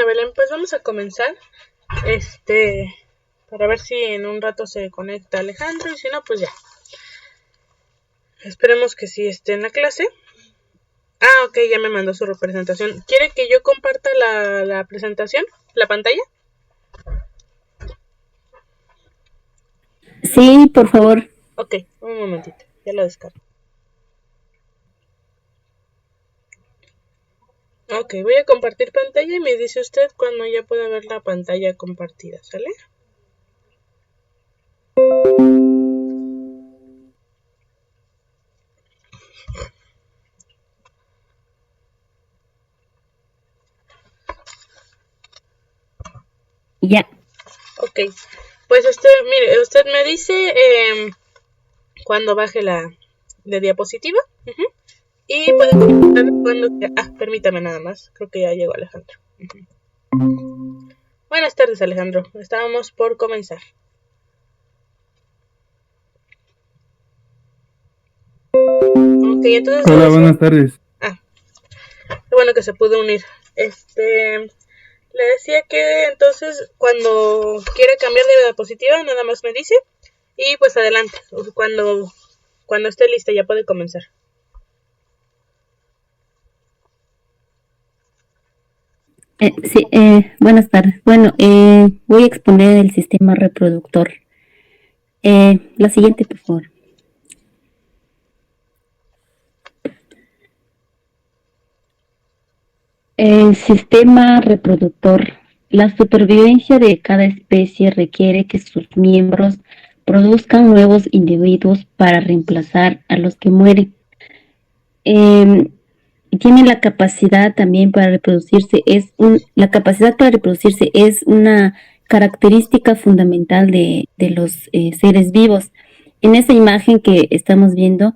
Bueno, Belén, pues vamos a comenzar. Para ver si en un rato se conecta Alejandro y si no, pues ya. Esperemos que sí esté en la clase. Ah, ok, ya me mandó su representación. ¿Quiere que yo comparta la presentación? ¿La pantalla? Sí, por favor. Ok, un momentito, ya lo descargo. Ok, voy a compartir pantalla y me dice usted cuando ya pueda ver la pantalla compartida, ¿sale? Ya. Ok, pues mire, usted me dice cuando baje la diapositiva. Y puede comentar cuando... permítame nada más, creo que ya llegó Alejandro. Buenas tardes, Alejandro, estábamos por comenzar. Ok, entonces... Hola, buenas tardes. Qué bueno que se pudo unir. Le decía que entonces cuando quiere cambiar de diapositiva, nada más me dice. Y pues adelante, cuando esté lista ya puede comenzar. Sí, buenas tardes. Bueno, voy a exponer el sistema reproductor. La siguiente, por favor. El sistema reproductor. La supervivencia de cada especie requiere que sus miembros produzcan nuevos individuos para reemplazar a los que mueren. Tiene la capacidad también para reproducirse, la capacidad para reproducirse es una característica fundamental de los seres vivos. En esa imagen que estamos viendo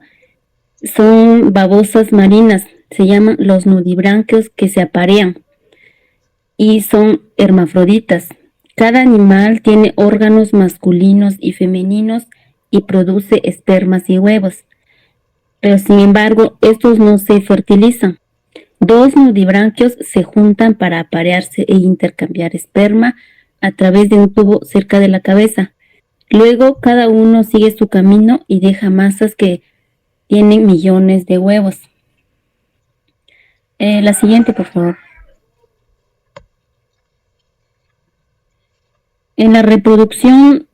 son babosas marinas, se llaman los nudibranquios, que se aparean y son hermafroditas. Cada animal tiene órganos masculinos y femeninos y produce espermas y huevos, pero sin embargo estos no se fertilizan. Dos nudibranquios se juntan para aparearse e intercambiar esperma a través de un tubo cerca de la cabeza. Luego cada uno sigue su camino y deja masas que tienen millones de huevos. La siguiente, por favor. En la reproducción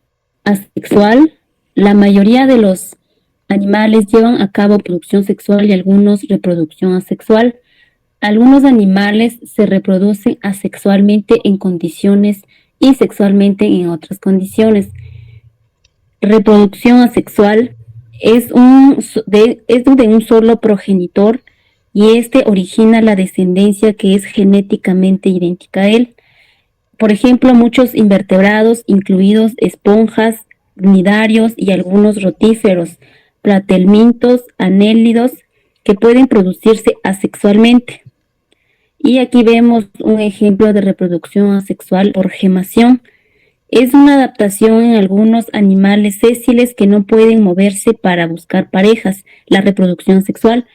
asexual, la mayoría de los animales llevan a cabo producción sexual y algunos reproducción asexual. Algunos animales se reproducen asexualmente en condiciones y sexualmente en otras condiciones. Reproducción asexual es de un solo progenitor y este origina la descendencia que es genéticamente idéntica a él. Por ejemplo, muchos invertebrados, incluidos esponjas, cnidarios y algunos rotíferos, platelmintos, anélidos, que pueden producirse asexualmente. Y aquí vemos un ejemplo de reproducción asexual por gemación. Es una adaptación en algunos animales sésiles que no pueden moverse para buscar parejas, la reproducción sexual.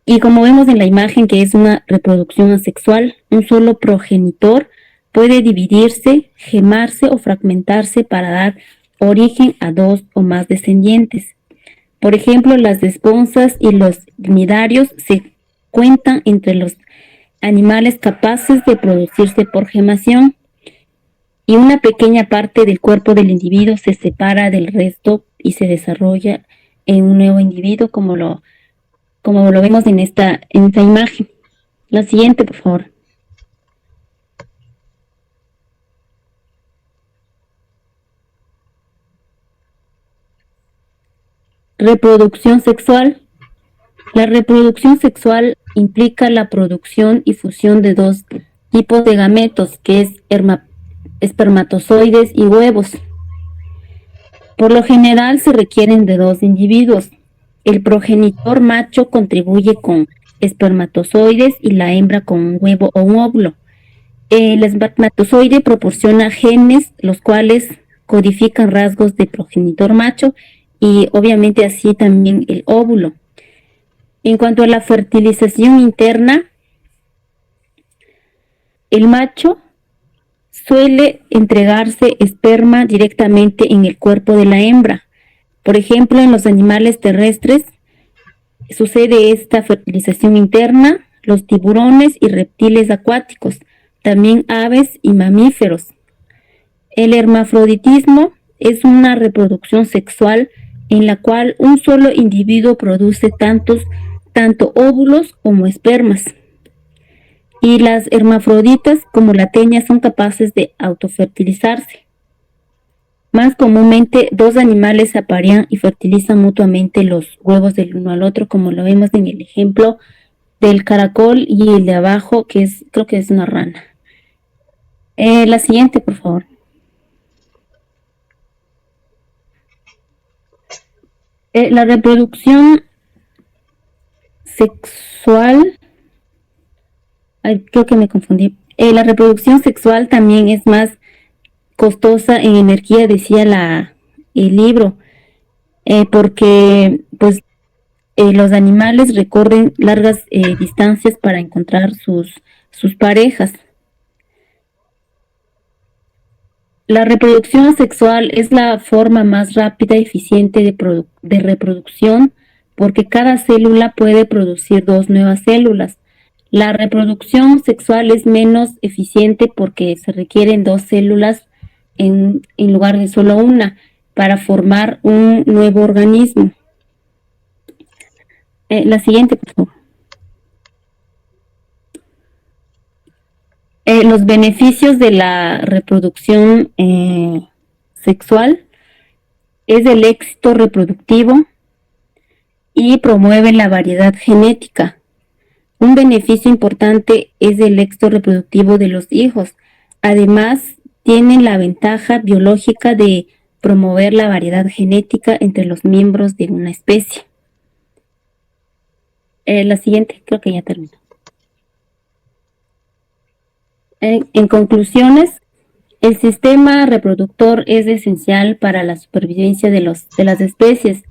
Y como vemos en la imagen que es una reproducción asexual, un solo progenitor puede dividirse, gemarse o fragmentarse para dar origen a dos o más descendientes. Por ejemplo, las esponjas y los cnidarios se cuentan entre los animales capaces de producirse por gemación, y una pequeña parte del cuerpo del individuo se separa del resto y se desarrolla en un nuevo individuo, como lo vemos en esta imagen. La siguiente, por favor. Reproducción sexual. La reproducción sexual implica la producción y fusión de dos tipos de gametos, que es espermatozoides y huevos. Por lo general se requieren de dos individuos. El progenitor macho contribuye con espermatozoides y la hembra con un huevo o un óvulo. El espermatozoide proporciona genes, los cuales codifican rasgos de progenitor macho y obviamente así también el óvulo. En cuanto a la fertilización interna, El macho suele entregarse esperma directamente en el cuerpo de la hembra. Por ejemplo, en los animales terrestres sucede esta fertilización interna, los tiburones y reptiles acuáticos, también aves y mamíferos. El hermafroditismo es una reproducción sexual en la cual un solo individuo produce tanto óvulos como espermas. Y las hermafroditas, como la teña, son capaces de autofertilizarse. Más comúnmente, dos animales se aparean y fertilizan mutuamente los huevos del uno al otro, como lo vemos en el ejemplo del caracol y el de abajo, creo que es una rana. La siguiente, por favor. La reproducción sexual, creo que me confundí. La reproducción sexual también es más costosa en energía, decía el libro, porque pues los animales recorren largas distancias para encontrar sus parejas. La reproducción sexual es la forma más rápida y eficiente de reproducción porque cada célula puede producir dos nuevas células. La reproducción sexual es menos eficiente porque se requieren dos células en lugar de solo una para formar un nuevo organismo. La siguiente, por favor. Los beneficios de la reproducción sexual es el éxito reproductivo y promueve la variedad genética. Un beneficio importante es el éxito reproductivo de los hijos. Además, tienen la ventaja biológica de promover la variedad genética entre los miembros de una especie. La siguiente, creo que ya terminó. En conclusiones, el sistema reproductor es esencial para la supervivencia de las especies.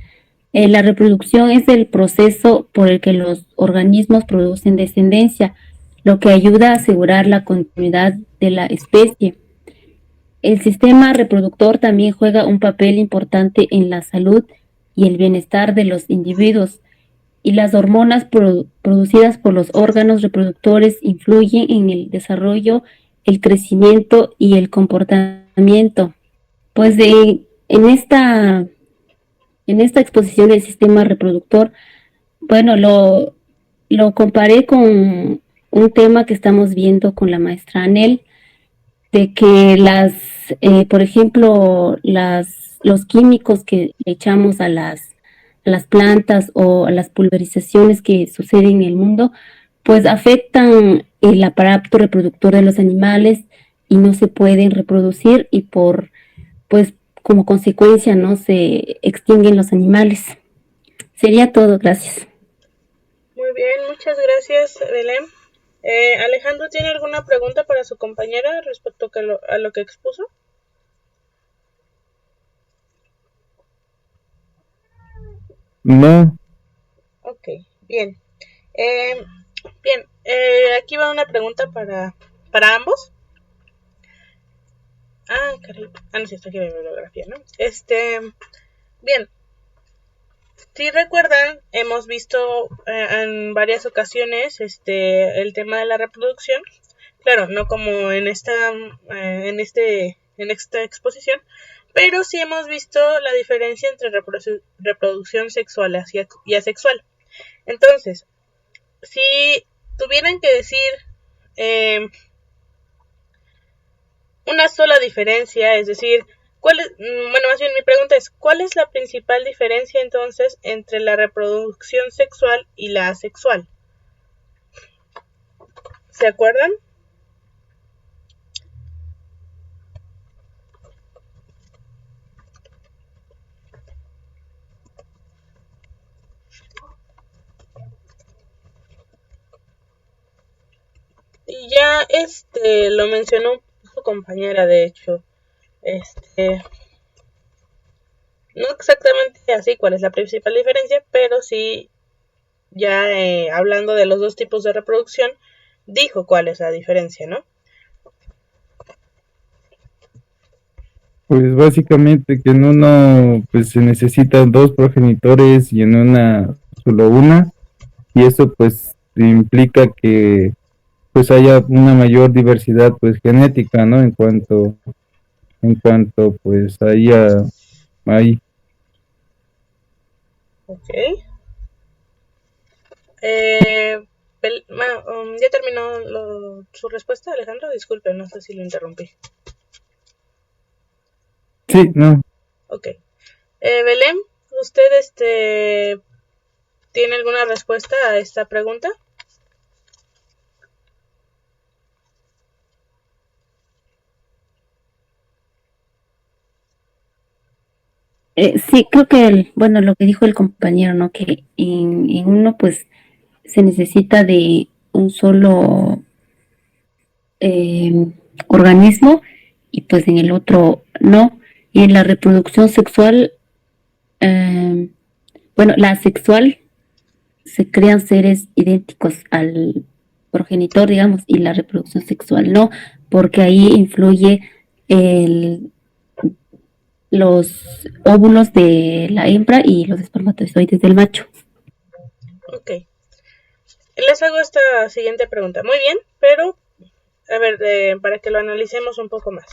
La reproducción es el proceso por el que los organismos producen descendencia, lo que ayuda a asegurar la continuidad de la especie. El sistema reproductor también juega un papel importante en la salud y el bienestar de los individuos, y las hormonas producidas por los órganos reproductores influyen en el desarrollo, el crecimiento y el comportamiento. Pues en esta exposición del sistema reproductor, bueno, lo comparé con un tema que estamos viendo con la maestra Anel, de que por ejemplo, los químicos que le echamos a las plantas o a las pulverizaciones que suceden en el mundo, pues afectan el aparato reproductor de los animales y no se pueden reproducir y pues como consecuencia no se extinguen los animales. Sería todo, gracias. Muy bien, muchas gracias, Belén. Alejandro, ¿tiene alguna pregunta para su compañera respecto a lo que expuso? No. Ok, bien. Bien, aquí va una pregunta para ambos. Caray. No sé, está aquí mi bibliografía, ¿no? Bien. Si recuerdan, hemos visto en varias ocasiones el tema de la reproducción. Claro, no como en esta exposición, pero sí hemos visto la diferencia entre reproducción sexual y asexual. Entonces, si tuvieran que decir una sola diferencia, es decir, más bien mi pregunta es, ¿cuál es la principal diferencia entonces entre la reproducción sexual y la asexual? ¿Se acuerdan? Y ya lo mencionó su compañera, de hecho. No exactamente así cuál es la principal diferencia, pero sí ya hablando de los dos tipos de reproducción, dijo cuál es la diferencia, ¿no? Pues básicamente que en uno pues se necesitan dos progenitores y en una solo una, y eso pues implica que pues haya una mayor diversidad pues genética, ¿no? En cuanto pues haya ahí. Ok. Eh, ¿Ya terminó su respuesta, Alejandro? Disculpe, no sé si lo interrumpí. Sí, no. Ok. Belén, ¿usted tiene alguna respuesta a esta pregunta? Sí, creo que, bueno, lo que dijo el compañero, ¿no? Que en uno, pues, se necesita de un solo eh, organismo y pues en el otro no. Y en la reproducción sexual, eh, bueno, la asexual se crean seres idénticos al progenitor, digamos, y la reproducción sexual no, porque ahí influye el, los óvulos de la hembra y los espermatozoides del macho. Ok. Les hago esta siguiente pregunta. Muy bien, pero a ver, para que lo analicemos un poco más.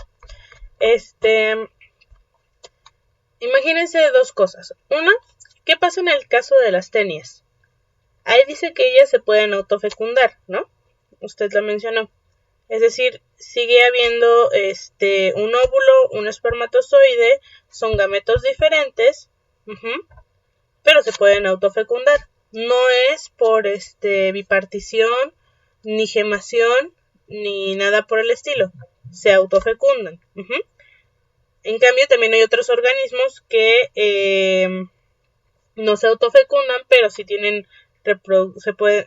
Imagínense dos cosas. Una, ¿qué pasa en el caso de las tenias? Ahí dice que ellas se pueden autofecundar, ¿no? Usted lo mencionó. Es decir, sigue habiendo un óvulo, un espermatozoide, son gametos diferentes, pero se pueden autofecundar. No es por bipartición, ni gemación, ni nada por el estilo. Se autofecundan. En cambio, también hay otros organismos que no se autofecundan, pero sí tienen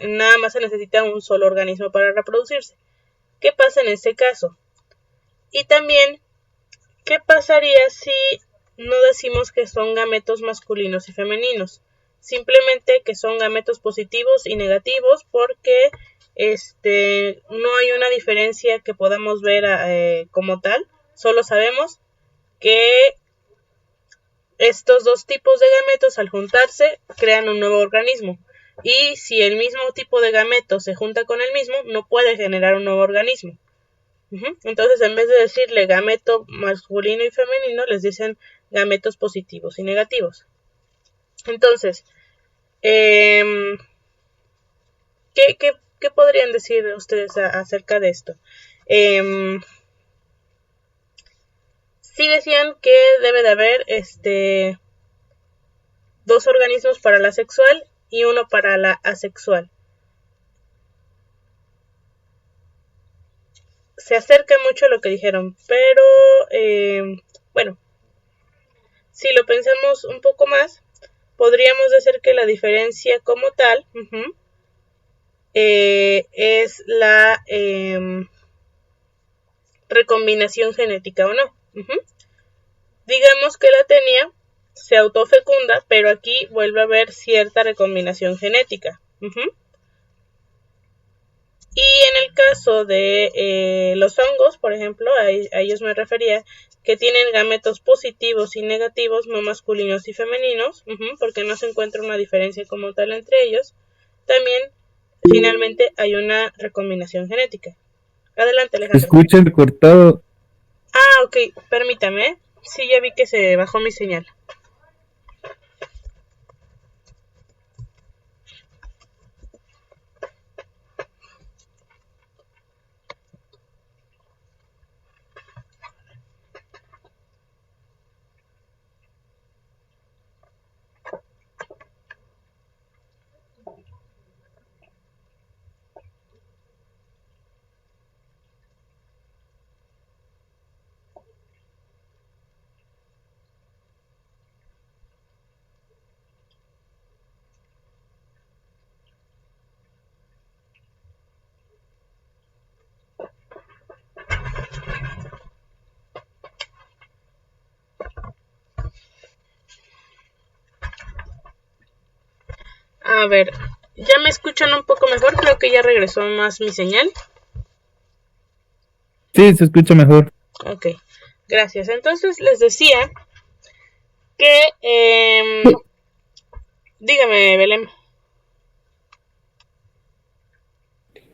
nada más se necesita un solo organismo para reproducirse. ¿Qué pasa en este caso? Y también, ¿qué pasaría si no decimos que son gametos masculinos y femeninos? Simplemente que son gametos positivos y negativos porque no hay una diferencia que podamos ver como tal. Solo sabemos que estos dos tipos de gametos al juntarse crean un nuevo organismo. Y si el mismo tipo de gameto se junta con el mismo, no puede generar un nuevo organismo. Entonces, en vez de decirle gameto masculino y femenino, les dicen gametos positivos y negativos. Entonces, ¿qué podrían decir ustedes acerca de esto? Sí decían que debe de haber dos organismos para la sexual y uno para la asexual. Se acerca mucho a lo que dijeron, pero bueno, si lo pensamos un poco más, podríamos decir que la diferencia como tal es la recombinación genética o no. Digamos que la tenia se autofecunda, pero aquí vuelve a haber cierta recombinación genética. Y en el caso de los hongos, por ejemplo, a ellos me refería, que tienen gametos positivos y negativos, no masculinos y femeninos, porque no se encuentra una diferencia como tal entre ellos. También, finalmente, hay una recombinación genética. Adelante, Se Alejandro. escucha cortado. Ah, ok, permítame. Sí, ya vi que se bajó mi señal. A ver, ¿ya me escuchan un poco mejor? Creo que ya regresó más mi señal. Sí, se escucha mejor. Ok. gracias. Entonces les decía que... dígame, Belén.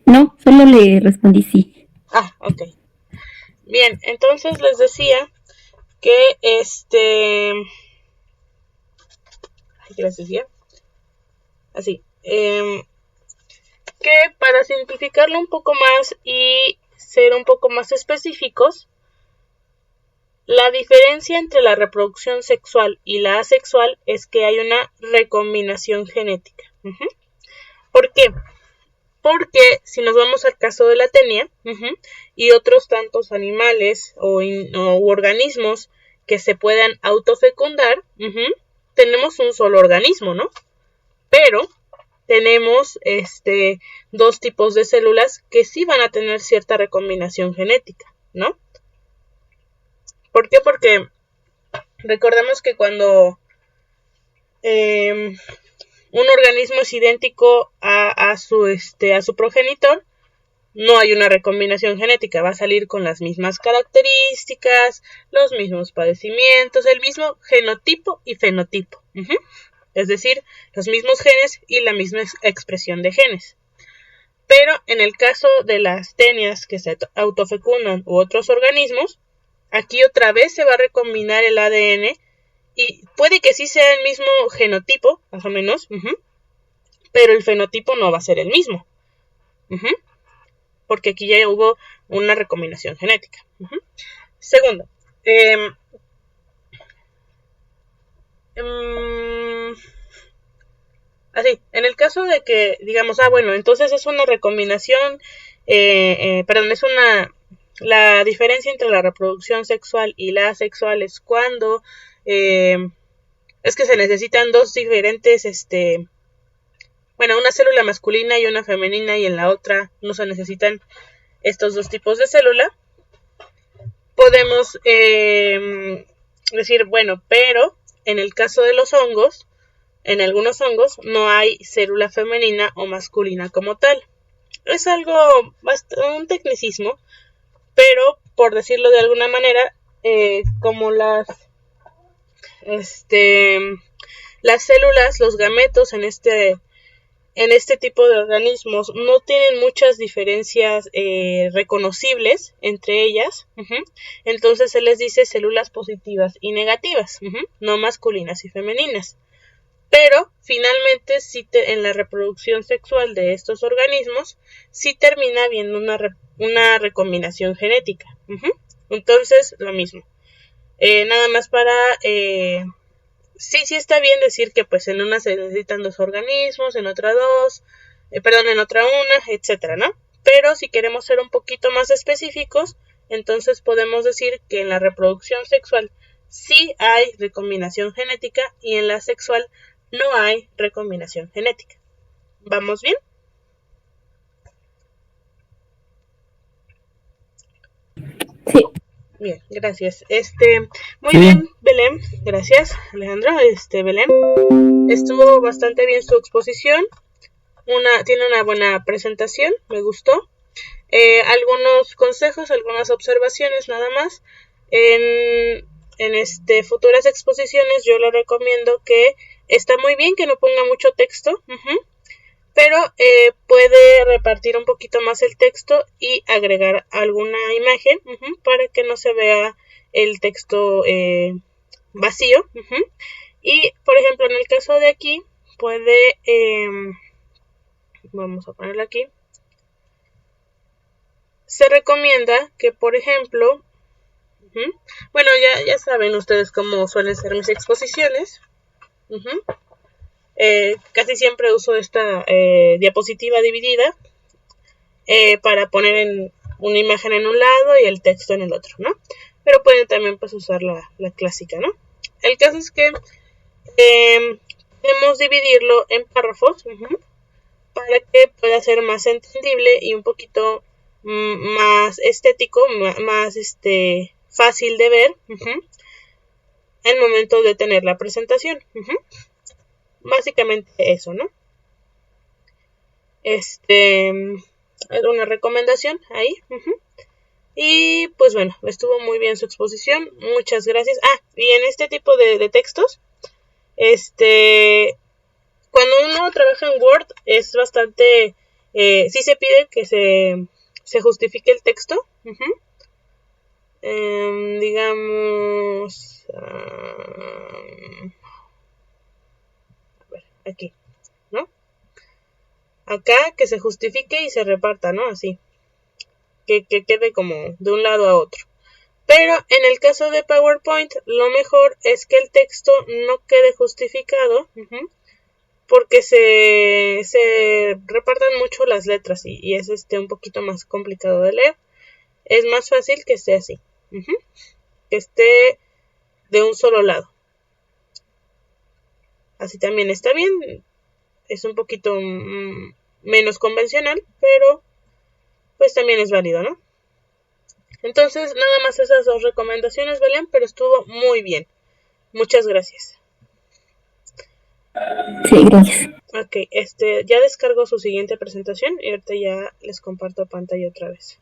No, solo le respondí sí. Ah, ok. Bien, entonces les decía que ¿qué les decía? Así. Que para simplificarlo un poco más y ser un poco más específicos, la diferencia entre la reproducción sexual y la asexual es que hay una recombinación genética. ¿Por qué? Porque si nos vamos al caso de la tenia y otros tantos animales o organismos que se puedan autofecundar, tenemos un solo organismo, ¿no? Pero tenemos dos tipos de células que sí van a tener cierta recombinación genética, ¿no? ¿Por qué? Porque recordemos que cuando un organismo es idéntico a su progenitor, no hay una recombinación genética, va a salir con las mismas características, los mismos padecimientos, el mismo genotipo y fenotipo. Es decir, los mismos genes y la misma expresión de genes. Pero en el caso de las tenias que se autofecundan u otros organismos, aquí otra vez se va a recombinar el ADN y puede que sí sea el mismo genotipo, más o menos, pero el fenotipo no va a ser el mismo. Porque aquí ya hubo una recombinación genética. Segundo, así, en el caso de que digamos, bueno, entonces es una recombinación, la diferencia entre la reproducción sexual y la asexual es cuando es que se necesitan dos diferentes, una célula masculina y una femenina, y en la otra no se necesitan estos dos tipos de célula. Podemos decir, bueno, pero en el caso de los hongos, en algunos hongos no hay célula femenina o masculina como tal. Es algo un tecnicismo, pero por decirlo de alguna manera, como las células, los gametos en este tipo de organismos no tienen muchas diferencias reconocibles entre ellas, entonces se les dice células positivas y negativas, no masculinas y femeninas. Pero finalmente en la reproducción sexual de estos organismos sí termina habiendo una recombinación genética. Entonces, lo mismo. Nada más para... sí está bien decir que pues en una se necesitan dos organismos, en otra dos, en otra una, etcétera, ¿no? Pero si queremos ser un poquito más específicos, entonces podemos decir que en la reproducción sexual sí hay recombinación genética y en la sexual no hay recombinación genética. ¿Vamos bien? Sí. Bien, gracias. Muy bien, Belén. Gracias, Alejandro. Belén. Estuvo bastante bien su exposición. Tiene una buena presentación, me gustó. Algunos consejos, algunas observaciones nada más. En futuras exposiciones yo le recomiendo que está muy bien que no ponga mucho texto, pero puede repartir un poquito más el texto y agregar alguna imagen para que no se vea el texto vacío. Y por ejemplo, en el caso de aquí puede, vamos a ponerlo aquí, se recomienda que, por ejemplo, bueno, ya saben ustedes cómo suelen ser mis exposiciones. Casi siempre uso esta diapositiva dividida para poner una imagen en un lado y el texto en el otro, ¿no? Pero pueden también pues usar la clásica, ¿no? El caso es que podemos dividirlo en párrafos para que pueda ser más entendible y un poquito más estético, más fácil de ver al momento de tener la presentación. Básicamente eso, ¿no? Es una recomendación ahí. Y pues bueno, estuvo muy bien su exposición. Muchas gracias. Y en este tipo de textos, cuando uno trabaja en Word es bastante, sí se pide que se justifique el texto. Digamos, a ver, aquí, ¿no? Acá que se justifique y se reparta, ¿no? Así, que quede como de un lado a otro. Pero en el caso de PowerPoint, lo mejor es que el texto no quede justificado, porque se repartan mucho las letras y es un poquito más complicado de leer. Es más fácil que esté así, que esté de un solo lado. Así también está bien, es un poquito menos convencional, pero pues también es válido, ¿no? Entonces, nada más esas 2 recomendaciones, Belén, pero estuvo muy bien. Muchas gracias. Sí, gracias. Ok, ya descargo su siguiente presentación y ahorita ya les comparto pantalla otra vez.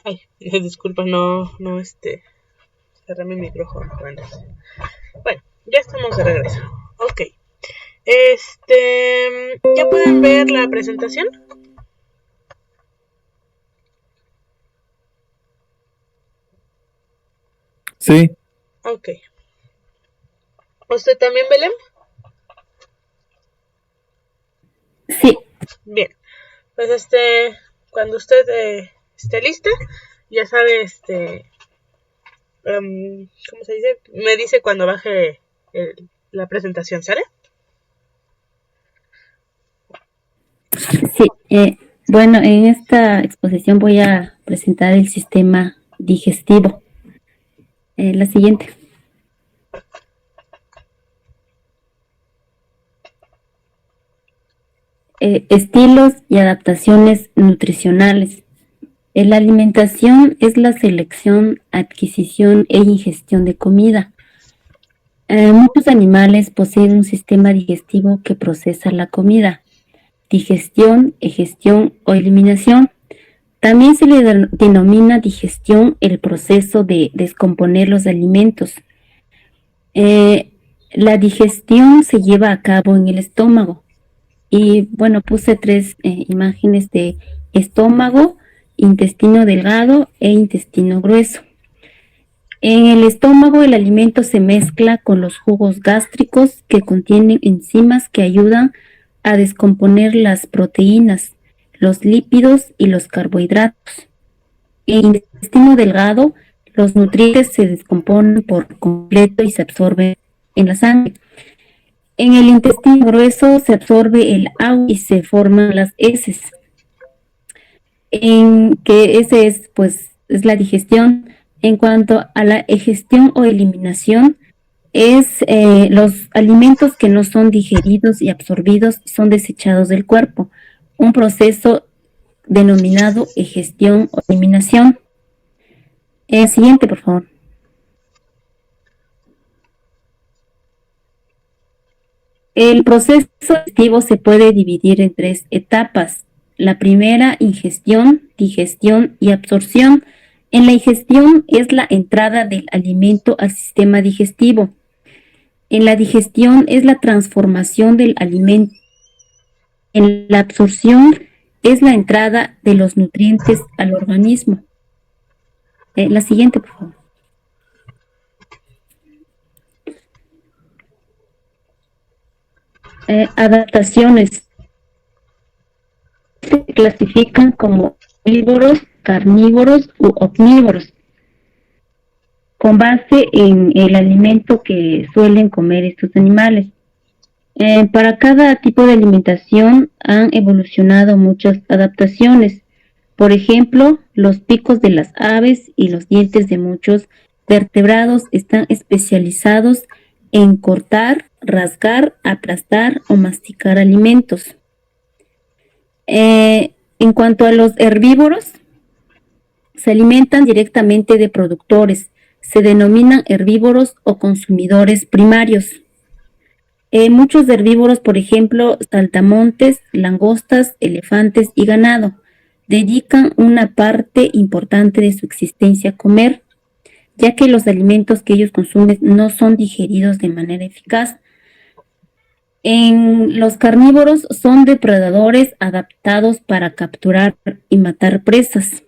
Ay, disculpa, no, cerré mi micrófono. Bueno, ya estamos de regreso. Ok. ¿Ya pueden ver la presentación? Sí, Ok. ¿Usted también, Belén? Sí, Bien. Pues cuando usted esté lista, ya sabe, ¿cómo se dice? Me dice cuando baje la presentación, ¿sale? sí. Bueno, en esta exposición voy a presentar el sistema digestivo. La siguiente. Estilos y adaptaciones nutricionales. La alimentación es la selección, adquisición e ingestión de comida. Muchos animales poseen un sistema digestivo que procesa la comida. Digestión, egestión o eliminación. También se le denomina digestión el proceso de descomponer los alimentos. La digestión se lleva a cabo en el estómago. Y bueno, puse 3 imágenes de estómago, intestino delgado e intestino grueso. En el estómago el alimento se mezcla con los jugos gástricos que contienen enzimas que ayudan a descomponer las proteínas, los lípidos y los carbohidratos. En el intestino delgado los nutrientes se descomponen por completo y se absorben en la sangre. En el intestino grueso se absorbe el agua y se forman las heces. En que ese es, pues, es la digestión. En cuanto a la egestión o eliminación, es los alimentos que no son digeridos y absorbidos son desechados del cuerpo. Un proceso denominado egestión o eliminación. Siguiente, por favor. El proceso digestivo se puede dividir en 3 etapas. La primera, ingestión, digestión y absorción. En la ingestión es la entrada del alimento al sistema digestivo. En la digestión es la transformación del alimento. En la absorción es la entrada de los nutrientes al organismo. La siguiente, por favor. Adaptaciones. Se clasifican como herbívoros, carnívoros u omnívoros, con base en el alimento que suelen comer estos animales. Para cada tipo de alimentación han evolucionado muchas adaptaciones. Por ejemplo, los picos de las aves y los dientes de muchos vertebrados están especializados en cortar, rasgar, aplastar o masticar alimentos. En cuanto a los herbívoros, se alimentan directamente de productores, se denominan herbívoros o consumidores primarios. Muchos herbívoros, por ejemplo, saltamontes, langostas, elefantes y ganado, dedican una parte importante de su existencia a comer, ya que los alimentos que ellos consumen no son digeridos de manera eficaz. Los carnívoros son depredadores adaptados para capturar y matar presas.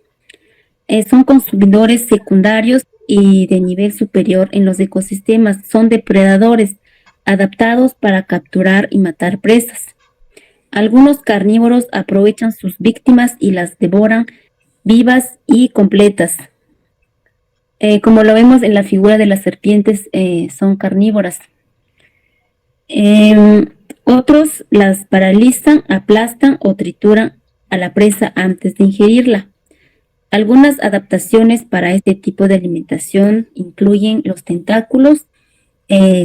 Son consumidores secundarios y de nivel superior en los ecosistemas. Son depredadores adaptados para capturar y matar presas. Algunos carnívoros aprovechan sus víctimas y las devoran vivas y completas. Como lo vemos en la figura de las serpientes, son carnívoras. Otros las paralizan, aplastan o trituran a la presa antes de ingerirla. Algunas adaptaciones para este tipo de alimentación incluyen los tentáculos,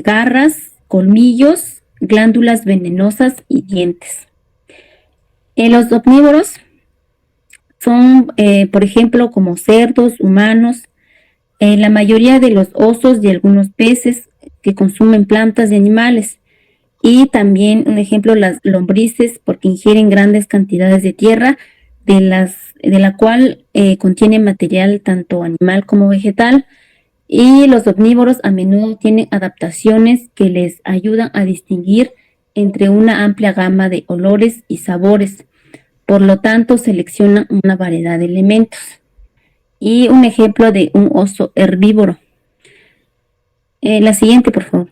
garras, colmillos, glándulas venenosas y dientes. Los omnívoros son, por ejemplo, como cerdos, humanos, la mayoría de los osos y algunos peces que consumen plantas y animales. Y también, un ejemplo, las lombrices, porque ingieren grandes cantidades de tierra, de la cual contiene material tanto animal como vegetal. Y los omnívoros a menudo tienen adaptaciones que les ayudan a distinguir entre una amplia gama de olores y sabores. Por lo tanto, seleccionan una variedad de elementos. Y un ejemplo de un oso herbívoro. La siguiente, por favor.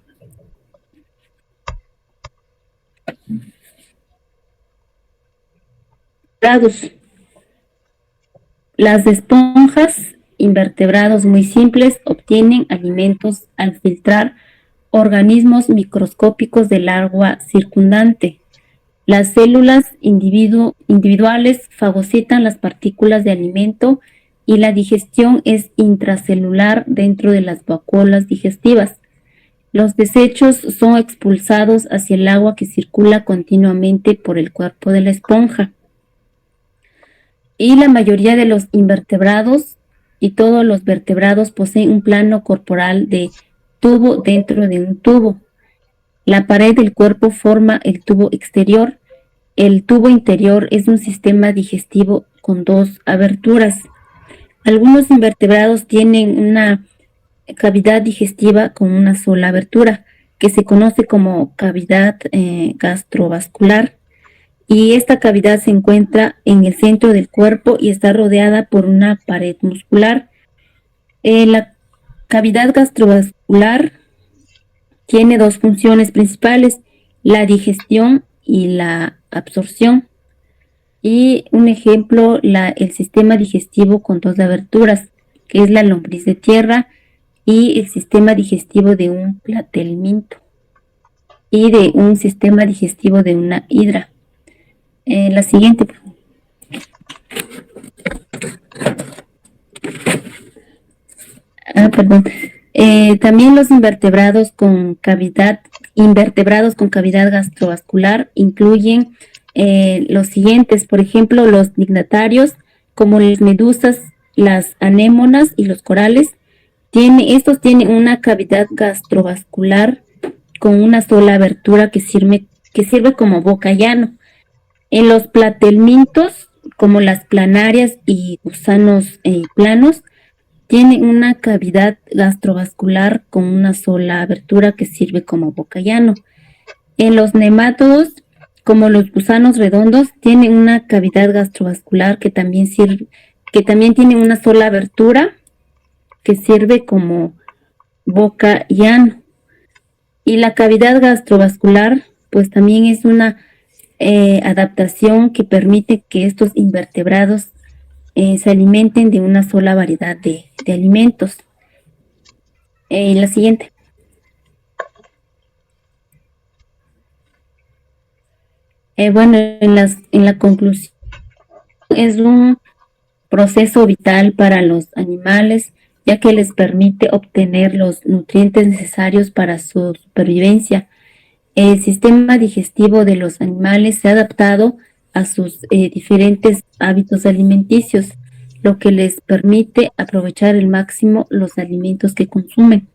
Las esponjas, invertebrados muy simples, obtienen alimentos al filtrar organismos microscópicos del agua circundante. Las células individuales fagocitan las partículas de alimento y la digestión es intracelular dentro de las vacuolas digestivas. Los desechos son expulsados hacia el agua que circula continuamente por el cuerpo de la esponja. Y la mayoría de los invertebrados y todos los vertebrados poseen un plano corporal de tubo dentro de un tubo. La pared del cuerpo forma el tubo exterior. El tubo interior es un sistema digestivo con dos aberturas. Algunos invertebrados tienen una cavidad digestiva con una sola abertura, que se conoce como cavidad gastrovascular. Y esta cavidad se encuentra en el centro del cuerpo y está rodeada por una pared muscular. La cavidad gastrovascular tiene dos funciones principales, la digestión y la absorción. Y un ejemplo, el sistema digestivo con dos aberturas, que es la lombriz de tierra y el sistema digestivo de un platelminto y de un sistema digestivo de una hidra. La siguiente. Perdón. También los invertebrados con cavidad gastrovascular incluyen los siguientes, por ejemplo, los dignatarios, como las medusas, las anémonas y los corales. Estos tienen una cavidad gastrovascular con una sola abertura que sirve como boca llano. En los platelmintos, como las planarias y gusanos planos, tienen una cavidad gastrovascular con una sola abertura que sirve como boca llano. En los nemátodos, como los gusanos redondos, tienen una cavidad gastrovascular que también tiene una sola abertura que sirve como boca llano. Y la cavidad gastrovascular, pues también es una adaptación que permite que estos invertebrados se alimenten de una sola variedad de alimentos. La siguiente. Bueno, en la conclusión, es un proceso vital para los animales, ya que les permite obtener los nutrientes necesarios para su supervivencia. El sistema digestivo de los animales se ha adaptado a sus diferentes hábitos alimenticios. lo que les permite aprovechar al máximo los alimentos que consumen.